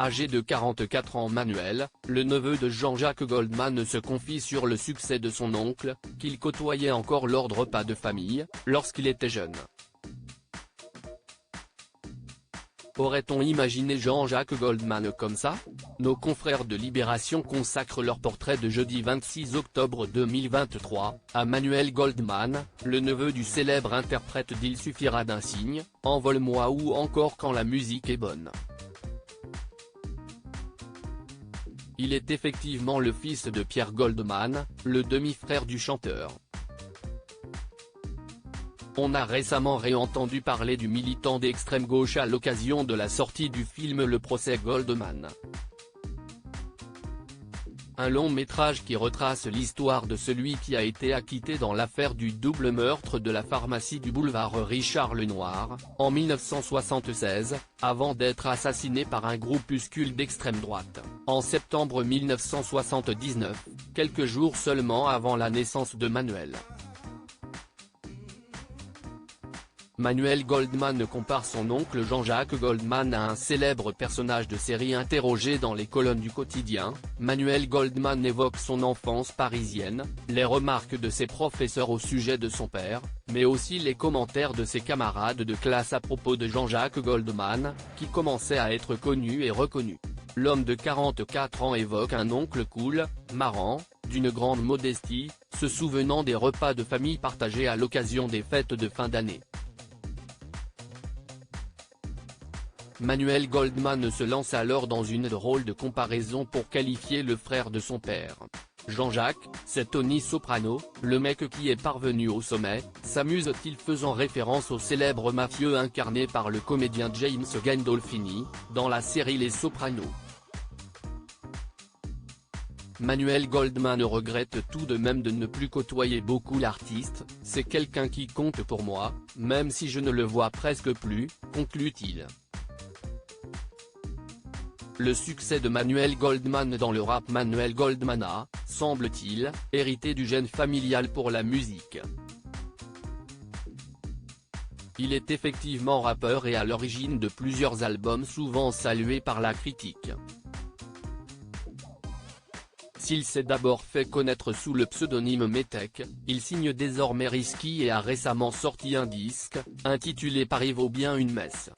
Âgé de 44 ans, Manuel, le neveu de Jean-Jacques Goldman, se confie sur le succès de son oncle, qu'il côtoyait encore lors de repas de famille, lorsqu'il était jeune. Aurait-on imaginé Jean-Jacques Goldman comme ça? Nos confrères de Libération consacrent leur portrait de jeudi 26 octobre 2023, à Manuel Goldman, le neveu du célèbre interprète d'Il suffira d'un signe, Envole-moi ou encore Quand la musique est bonne. Il est effectivement le fils de Pierre Goldman, le demi-frère du chanteur. On a récemment réentendu parler du militant d'extrême gauche à l'occasion de la sortie du film Le procès Goldman. Un long métrage qui retrace l'histoire de celui qui a été acquitté dans l'affaire du double meurtre de la pharmacie du boulevard Richard Lenoir, en 1976, avant d'être assassiné par un groupuscule d'extrême droite, en septembre 1979, quelques jours seulement avant la naissance de Manuel. Manuel Goldman compare son oncle Jean-Jacques Goldman à un célèbre personnage de série interrogé dans les colonnes du quotidien. Manuel Goldman évoque son enfance parisienne, les remarques de ses professeurs au sujet de son père, mais aussi les commentaires de ses camarades de classe à propos de Jean-Jacques Goldman, qui commençait à être connu et reconnu. L'homme de 44 ans évoque un oncle cool, marrant, d'une grande modestie, se souvenant des repas de famille partagés à l'occasion des fêtes de fin d'année. Manuel Goldman se lance alors dans une drôle de comparaison pour qualifier le frère de son père. Jean-Jacques, c'est Tony Soprano, le mec qui est parvenu au sommet, s'amuse-t-il, faisant référence au célèbre mafieux incarné par le comédien James Gandolfini, dans la série Les Sopranos. Manuel Goldman regrette tout de même de ne plus côtoyer beaucoup l'artiste, c'est quelqu'un qui compte pour moi, même si je ne le vois presque plus, conclut-il. Le succès de Manuel Goldman dans le rap. Manuel Goldman a, semble-t-il, hérité du gène familial pour la musique. Il est effectivement rappeur et à l'origine de plusieurs albums souvent salués par la critique. S'il s'est d'abord fait connaître sous le pseudonyme Métèque, il signe désormais Risky et a récemment sorti un disque, intitulé Paris vaut bien une messe.